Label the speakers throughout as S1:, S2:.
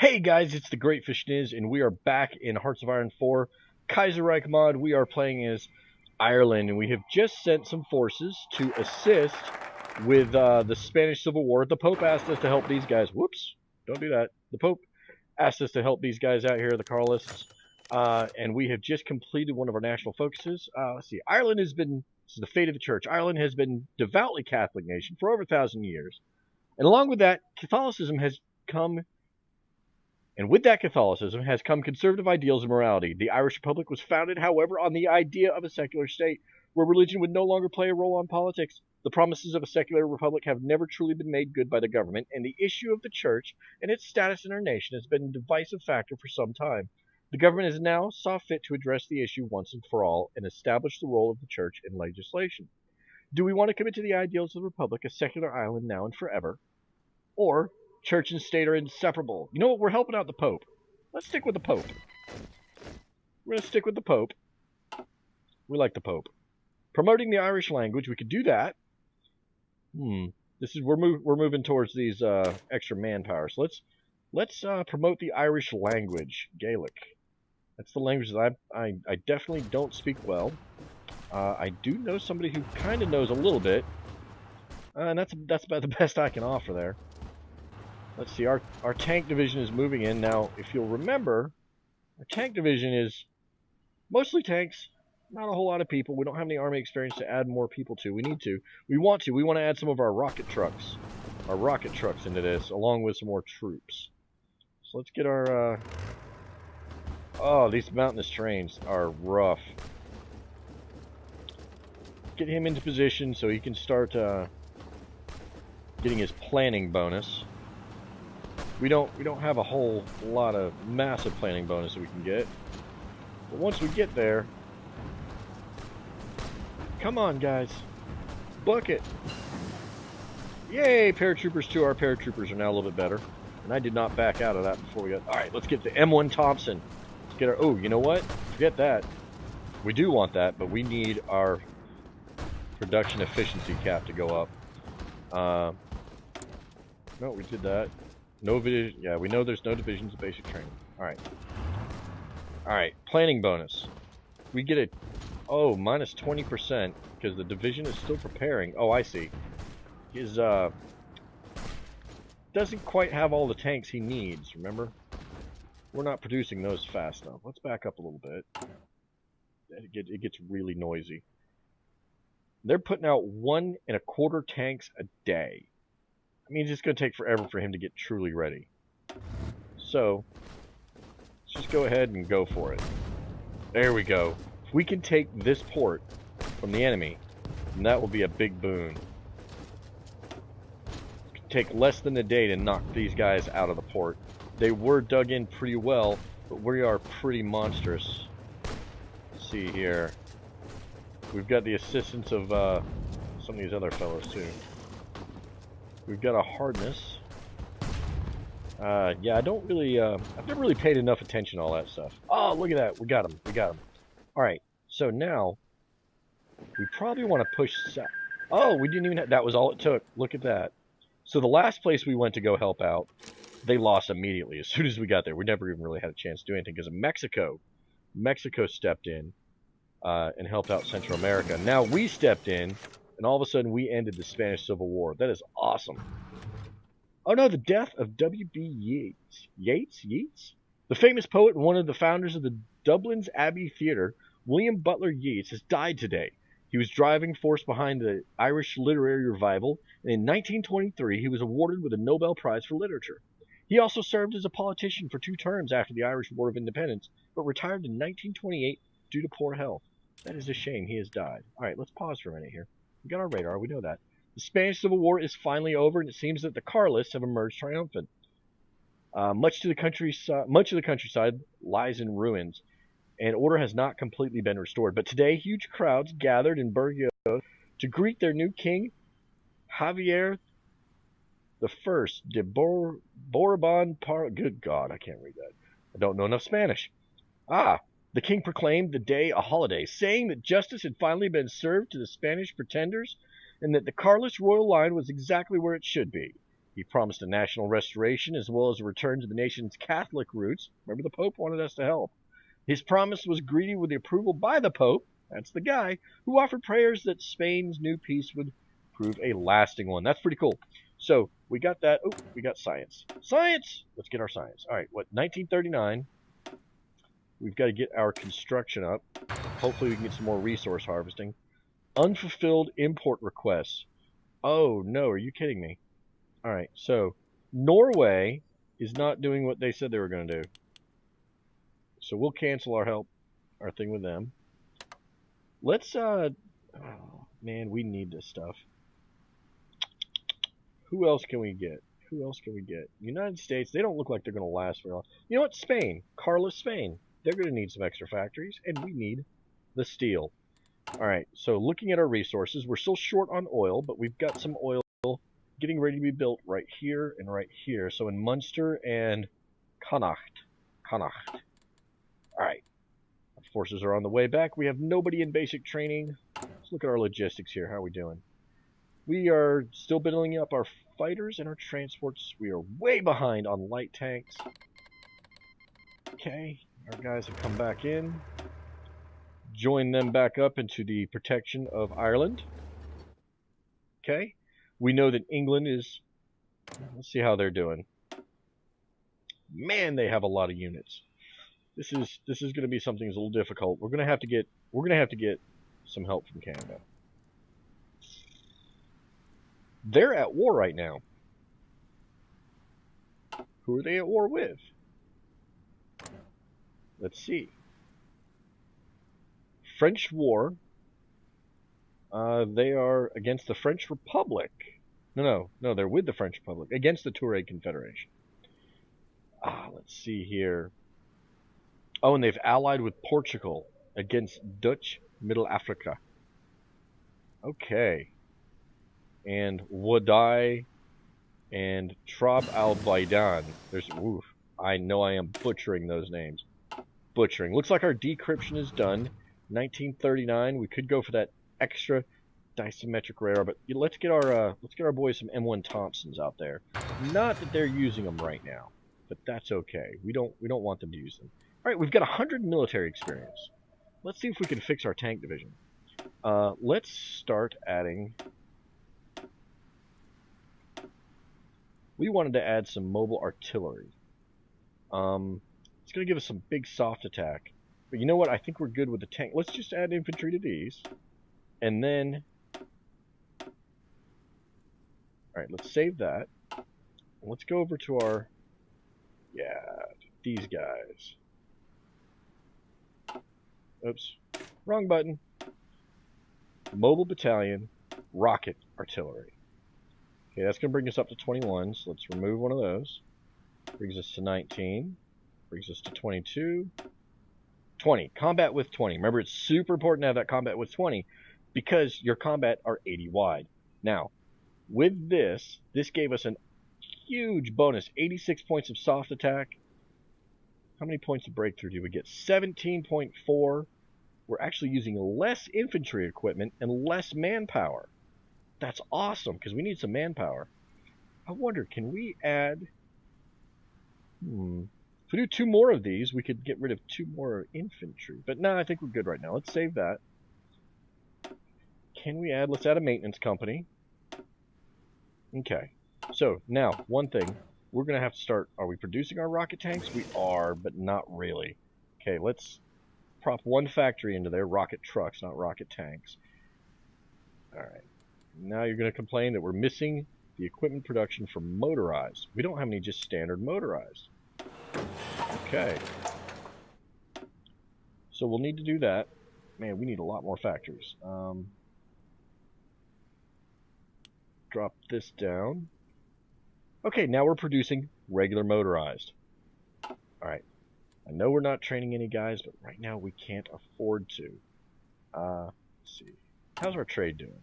S1: Hey guys, it's the Great Fish Niz, and we are back in Hearts of Iron 4 Kaiserreich mod. We are playing as Ireland, and we have just sent some forces to assist with the Spanish Civil War. The Pope asked us to help these guys. Whoops, don't do that. The Pope asked us to help these guys out here, the Carlists, and we have just completed one of our national focuses. Let's see, Ireland has been, this is the fate of the church. Ireland has been devoutly Catholic nation for over 1,000 years, and along with that, Catholicism has come. And with that Catholicism has come conservative ideals and morality. The Irish Republic was founded, however, on the idea of a secular state, where religion would no longer play a role in politics. The promises of a secular republic have never truly been made good by the government, and the issue of the church and its status in our nation has been a divisive factor for some time. The government has now saw fit to address the issue once and for all and establish the role of the church in legislation. Do we want to commit to the ideals of the republic, a secular island now and forever? Or church and state are inseparable? You know what? We're helping out the Pope. Let's stick with the Pope. We're going to stick with the Pope. We like the Pope. Promoting the Irish language, we could do that. This is we're moving towards these extra manpower. So let's promote the Irish language, Gaelic. That's the language that I definitely don't speak well. I do know somebody who kind of knows a little bit, and that's about the best I can offer there. Let's see, our tank division is moving in. Now, if you'll remember, our tank division is mostly tanks, not a whole lot of people. We don't have any army experience to add more people to. We need to. We want to. We want to add some of our rocket trucks into this, along with some more troops. So let's get our, oh, these mountainous terrains are rough. Get him into position so he can start getting his planning bonus. We don't have a whole lot of massive planning bonus that we can get. But once we get there, come on guys, book it. Yay, paratroopers 2. Our paratroopers are now a little bit better. And I did not back out of that before we got, alright, let's get the M1 Thompson. Let's get our, oh, you know what? Forget that. We do want that, but we need our production efficiency cap to go up. No, we did that. No division. Yeah, we know there's no divisions of basic training. Alright. Alright, planning bonus. We get a, oh, minus 20% because the division is still preparing. Oh, I see. His, doesn't quite have all the tanks he needs, remember? We're not producing those fast enough. Let's back up a little bit. It gets really noisy. They're putting out 1.25 tanks a day. I mean, it's just going to take forever for him to get truly ready. So, let's just go ahead and go for it. There we go. If we can take this port from the enemy, then that will be a big boon. It could take less than a day to knock these guys out of the port. They were dug in pretty well, but we are pretty monstrous. Let's see here. We've got the assistance of some of these other fellows too. We've got a hardness. Yeah, I don't really, I've never really paid enough attention to all that stuff. Oh, look at that. We got him. We got him. Alright, so now, we probably want to push south. Oh, we didn't even have, that was all it took. Look at that. So the last place we went to go help out, they lost immediately. As soon as we got there, we never even really had a chance to do anything because of Mexico. Mexico stepped in and helped out Central America. Now we stepped in, and all of a sudden, we ended the Spanish Civil War. That is awesome. Oh no, the death of W.B. Yeats. Yeats? The famous poet and one of the founders of the Dublin's Abbey Theatre, William Butler Yeats, has died today. He was driving force behind the Irish literary revival, and in 1923, he was awarded with a Nobel Prize for Literature. He also served as a politician for 2 terms after the Irish War of Independence, but retired in 1928 due to poor health. That is a shame. He has died. Alright, let's pause for a minute here. We got our radar, we know that. The Spanish Civil War is finally over, and it seems that the Carlists have emerged triumphant. Much of the countryside lies in ruins, and order has not completely been restored. But today, huge crowds gathered in Burgos to greet their new king, Javier I de Bourbon Good God, I can't read that. I don't know enough Spanish. The king proclaimed the day a holiday, saying that justice had finally been served to the Spanish pretenders and that the Carlist royal line was exactly where it should be. He promised a national restoration as well as a return to the nation's Catholic roots. Remember, the Pope wanted us to help. His promise was greeted with the approval by the Pope, that's the guy, who offered prayers that Spain's new peace would prove a lasting one. That's pretty cool. So, we got that. Oh, we got science. Science! Let's get our science. All right, what, 1939. We've got to get our construction up. Hopefully we can get some more resource harvesting. Unfulfilled import requests. Oh, no, are you kidding me? All right, so Norway is not doing what they said they were going to do. So we'll cancel our thing with them. Let's, oh, man, we need this stuff. Who else can we get? Who else can we get? United States, they don't look like they're going to last very long. You know what? Spain. Carlos, Spain. They're going to need some extra factories, and we need the steel. All right, so looking at our resources, we're still short on oil, but we've got some oil getting ready to be built right here and right here. So in Munster and Connacht. All right, our forces are on the way back. We have nobody in basic training. Let's look at our logistics here. How are we doing? We are still building up our fighters and our transports. We are way behind on light tanks. Okay, our guys have come back in. Join them back up into the protection of Ireland. Okay, we know that England is... Let's see how they're doing. Man, they have a lot of units. This is going to be something that's a little difficult. We're going to have to get some help from Canada. They're at war right now. Who are they at war with? Let's see. French war. They are against the French Republic. No, they're with the French Republic. Against the Tuareg Confederation. Let's see here. Oh, and they've allied with Portugal against Dutch Middle Africa. Okay. And Wadai and Trab al-Baidan. There's, oof, I know I am butchering those names. Butchering. Looks like our decryption is done. 1939. We could go for that extra disymmetric radar, but let's get our boys some M1 Thompsons out there. Not that they're using them right now, but that's okay. We don't want them to use them. All right, we've got 100 military experience. Let's see if we can fix our tank division. Let's start adding. We wanted to add some mobile artillery. It's going to give us some big soft attack. But you know what? I think we're good with the tank. Let's just add infantry to these. And then... Alright, let's save that. Let's go over to our... Yeah, these guys. Oops. Wrong button. Mobile battalion, rocket artillery. Okay, that's going to bring us up to 21, so let's remove one of those. Brings us to 19. Brings us to 22. 20. Combat with 20. Remember, it's super important to have that combat with 20 because your combat are 80 wide. Now, with this gave us a huge bonus. 86 points of soft attack. How many points of breakthrough do we get? 17.4. We're actually using less infantry equipment and less manpower. That's awesome, because we need some manpower. I wonder, can we add... If we do 2 more of these, we could get rid of 2 more infantry. But no, I think we're good right now. Let's save that. Can we add... Let's add a maintenance company. Okay. So, now, one thing. We're going to have to start... Are we producing our rocket tanks? We are, but not really. Okay, let's prop 1 factory into there. Rocket trucks, not rocket tanks. Alright. Now you're going to complain that we're missing the equipment production for motorized. We don't have any just standard motorized. Okay. So we'll need to do that. Man, we need a lot more factories. Drop this down. Okay, now we're producing regular motorized. Alright. I know we're not training any guys, but right now we can't afford to. Let's see. How's our trade doing?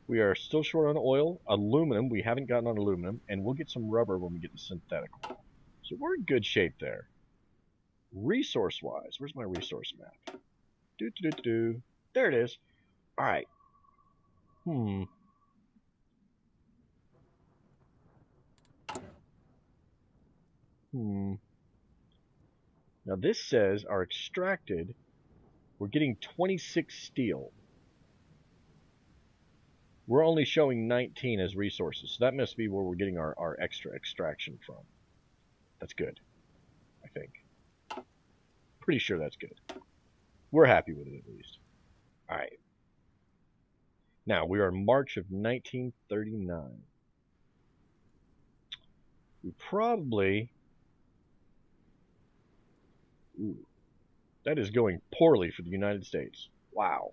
S1: We are still short on oil. Aluminum, we haven't gotten on aluminum, and we'll get some rubber when we get the synthetic oil. So we're in good shape there. Resource-wise, where's my resource map? There it is. Alright. Now this says our extracted, we're getting 26 steel. We're only showing 19 as resources, so that must be where we're getting our extra extraction from. That's good, I think. Pretty sure that's good. We're happy with it, at least. All right. Now, we are in March of 1939. We probably... Ooh, that is going poorly for the United States. Wow.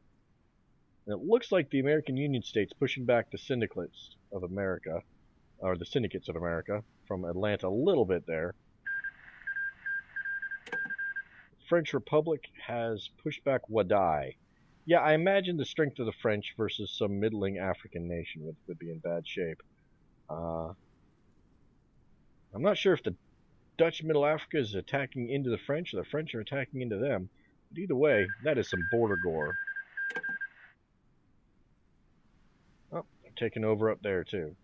S1: And it looks like the American Union states pushing back the syndicates of America, or the syndicates of America, from Atlanta a little bit there. The French Republic has pushed back Wadai. Yeah, I imagine the strength of the French versus some middling African nation would be in bad shape. I'm not sure if the Dutch Middle Africa is attacking into the French or the French are attacking into them. But either way, that is some border gore. Oh, they're taking over up there too.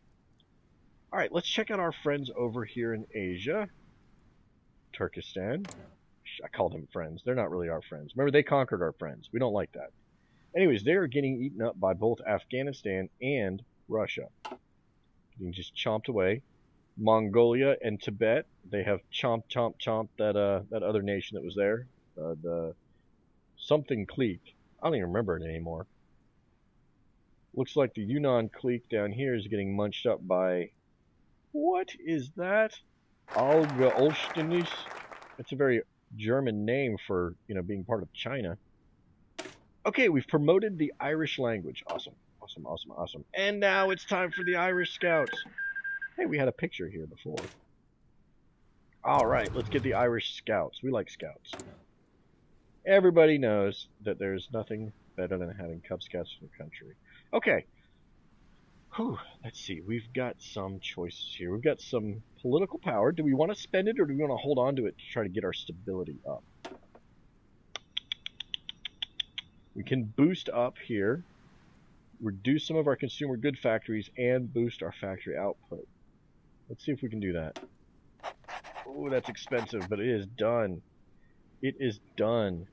S1: Alright, let's check out our friends over here in Asia. Turkestan. I called them friends. They're not really our friends. Remember, they conquered our friends. We don't like that. Anyways, they are getting eaten up by both Afghanistan and Russia. Getting just chomped away. Mongolia and Tibet, they have chomped that other nation that was there. The something clique. I don't even remember it anymore. Looks like the Yunnan clique down here is getting munched up by... What is that? Alga Olstenis? That's a very German name for, being part of China. Okay, we've promoted the Irish language. Awesome, awesome, awesome, awesome. And now it's time for the Irish Scouts. Hey, we had a picture here before. Alright, let's get the Irish Scouts. We like Scouts. Everybody knows that there's nothing better than having Cub Scouts in the country. Okay. Whew, let's see. We've got some choices here. We've got some political power. Do we want to spend it or do we want to hold on to it to try to get our stability up? We can boost up here, reduce some of our consumer good factories, and boost our factory output. Let's see if we can do that. Oh, that's expensive, but it is done. It is done.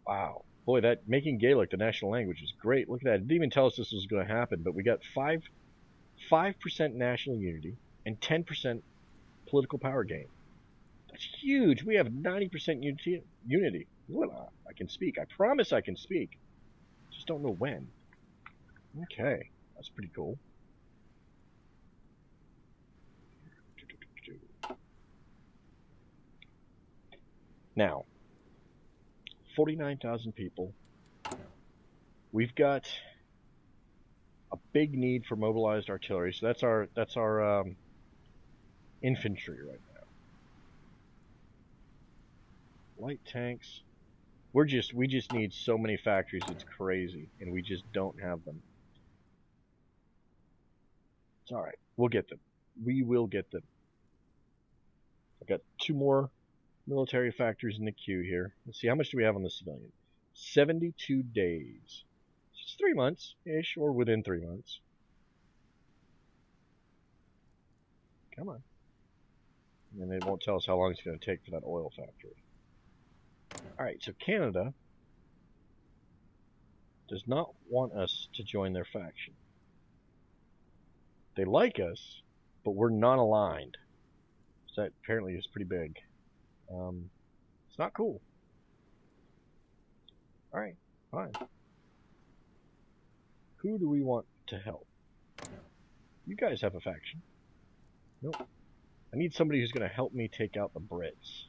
S1: Wow. Boy, that making Gaelic the national language is great. Look at that. It didn't even tell us this was going to happen, but we got 5% national unity and 10% political power gain. That's huge. We have 90% unity. Well, I can speak. I promise I can speak. Just don't know when. Okay. That's pretty cool. Now, 49,000 people. We've got a big need for mobilized artillery, so that's our infantry right now. Light tanks. We just need so many factories, it's crazy, and we just don't have them. It's alright. We'll get them. We will get them. I've got 2 more military factories in the queue here. Let's see, how much do we have on the civilian? 72 days. It's 3 months-ish, or within 3 months. Come on. And they won't tell us how long it's going to take for that oil factory. Alright, so Canada does not want us to join their faction. They like us, but we're not aligned. So that apparently is pretty big. It's not cool. Alright, fine. Who do we want to help? You guys have a faction. Nope. I need somebody who's going to help me take out the Brits.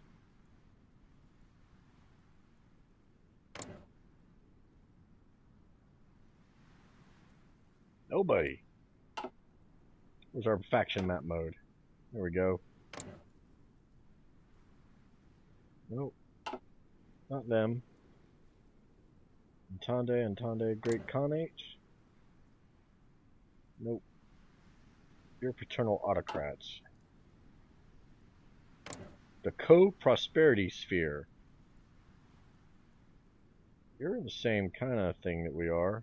S1: Nobody. Where's our faction map mode? There we go. Nope. Not them. Entente, Great Khanate. Nope. You're paternal autocrats. The Co-Prosperity Sphere. You're in the same kind of thing that we are.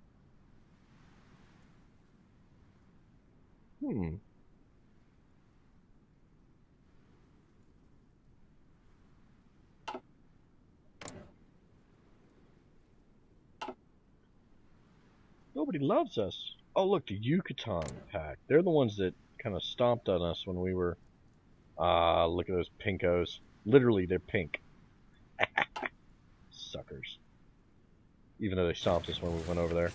S1: Nobody loves us. Oh, look, the Yucatan pack. They're the ones that kind of stomped on us when we were... look at those pinkos. Literally, they're pink. Suckers. Even though they stomped us when we went over there.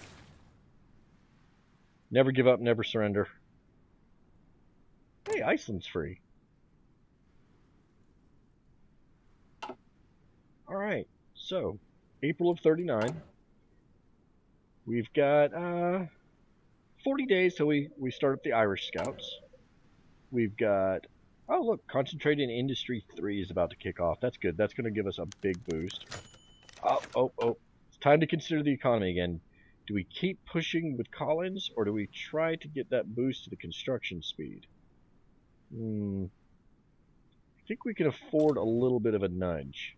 S1: Never give up, never surrender. Hey, Iceland's free. Alright, so, April of 39. We've got 40 days till we start up the Irish Scouts. We've got... Oh, look, Concentrated Industry 3 is about to kick off. That's good. That's going to give us a big boost. Oh. It's time to consider the economy again. Do we keep pushing with Collins, or do we try to get that boost to the construction speed? I think we can afford a little bit of a nudge.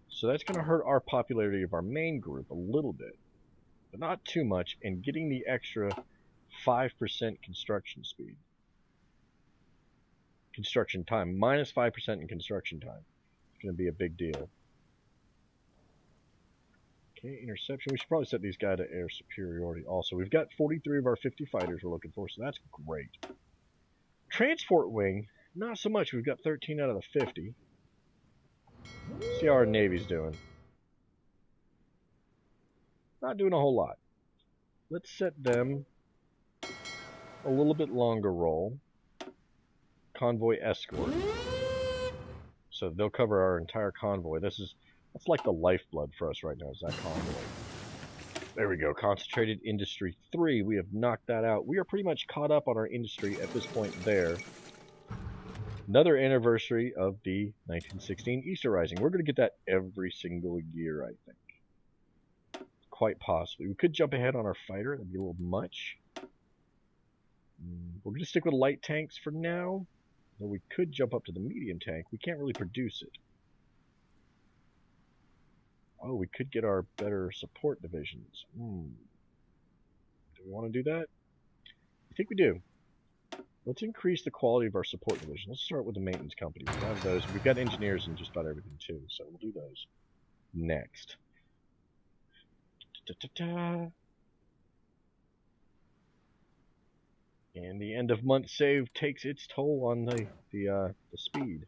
S1: So that's going to hurt our popularity of our main group a little bit. But not too much, and getting the extra 5% construction speed. Construction time. Minus 5% in construction time. It's going to be a big deal. Okay, interception. We should probably set these guys to air superiority also. We've got 43 of our 50 fighters we're looking for, so that's great. Transport wing, not so much. We've got 13 out of the 50. See how our Navy's doing. Not doing a whole lot. Let's set them a little bit longer roll. Convoy escort. So they'll cover our entire convoy. That's like the lifeblood for us right now, is that convoy. There we go. Concentrated Industry 3. We have knocked that out. We are pretty much caught up on our industry at this point there. Another anniversary of the 1916 Easter Rising. We're going to get that every single year, I think. Quite possibly. We could jump ahead on our fighter. That'd be a little much. We're going to stick with light tanks for now. Though we could jump up to the medium tank. We can't really produce it. Oh, we could get our better support divisions. Do we want to do that? I think we do. Let's increase the quality of our support division. Let's start with the maintenance company. We have those. We've got engineers in just about everything too, so we'll do those next. And the end of month save takes its toll on the speed.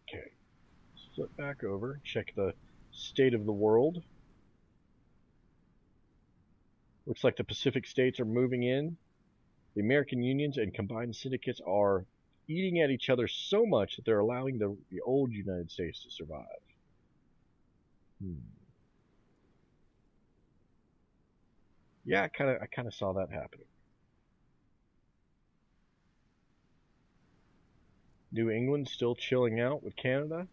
S1: Okay. Flip back over, check the state of the world. Looks like the Pacific states are moving in. The American unions and combined syndicates are eating at each other so much that they're allowing the old United States to survive. Yeah, I kind of saw that happening. New England still chilling out with Canada.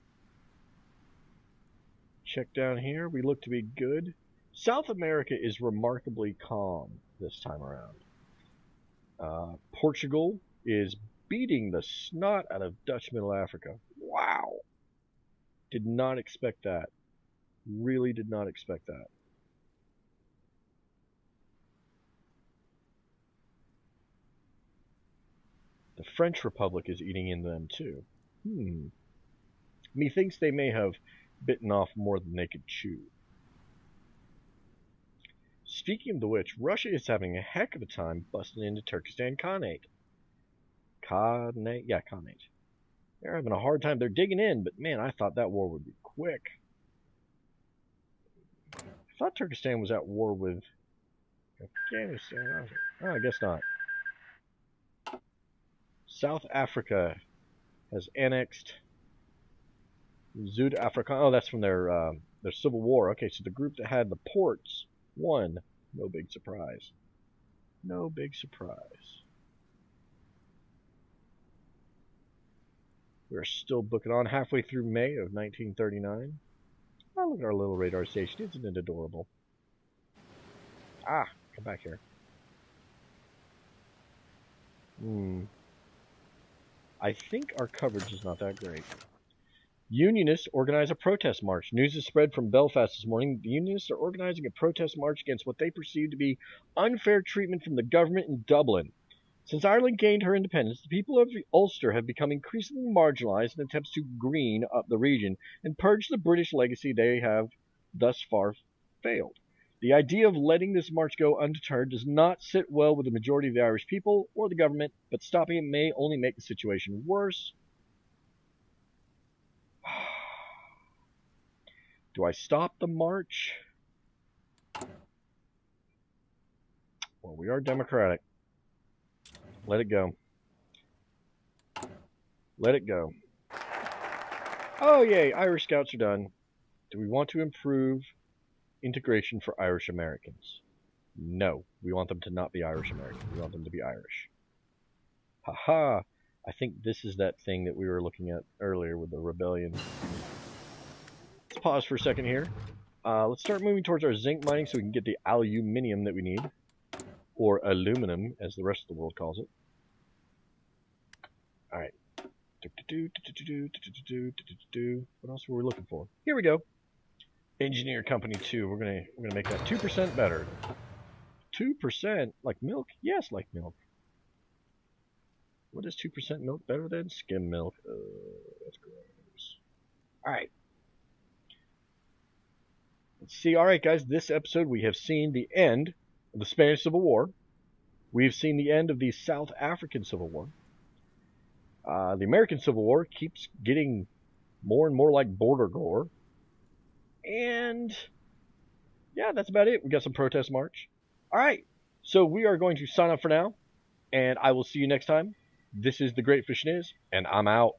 S1: Check down here. We look to be good. South America is remarkably calm this time around. Portugal is beating the snot out of Dutch Middle Africa. Wow. Did not expect that. Really did not expect that. The French Republic is eating into them too. Methinks they may have bitten off more than they could chew. Speaking of the which, Russia is having a heck of a time busting into Turkestan Khanate. Yeah, Khanate. They're having a hard time. They're digging in, but man, I thought that war would be quick. I thought Turkestan was at war with Afghanistan. Oh, I guess not. South Africa has annexed Zuid Afrika. Oh, that's from their civil war. Okay, so the group that had the ports won. No big surprise. No big surprise. We're still booking on halfway through May of 1939. Oh, look at our little radar station. Isn't it adorable? Ah, come back here. I think our coverage is not that great. Unionists organize a protest march. News has spread from Belfast this morning. The Unionists are organizing a protest march against what they perceive to be unfair treatment from the government in Dublin. Since Ireland gained her independence, the people of Ulster have become increasingly marginalized in attempts to green up the region and purge the British legacy they have thus far failed. The idea of letting this march go undeterred does not sit well with the majority of the Irish people or the government, but stopping it may only make the situation worse. Do I stop the march? Well, we are democratic. Let it go. Let it go. Oh, yay, Irish Scouts are done. Do we want to improve integration for Irish Americans? No, we want them to not be Irish American. We want them to be Irish. Haha, I think this is that thing that we were looking at earlier with the rebellion. Let's pause for a second here. Let's start moving towards our zinc mining so we can get the aluminium that we need. Or aluminum, as the rest of the world calls it. Alright. What else were we looking for? Here we go. Engineer Company 2. We're gonna make that 2% better. 2%? Like milk? Yes, like milk. What is 2% milk better than? Skim milk. That's gross. Alright. Let's see. Alright, guys. This episode we have seen the end of the Spanish Civil War. We've seen the end of the South African Civil War. The American Civil War keeps getting more and more like border gore. And yeah, that's about it. We got some protest march. Alright, so we are going to sign off for now. And I will see you next time. This is The Great Fish and I'm out.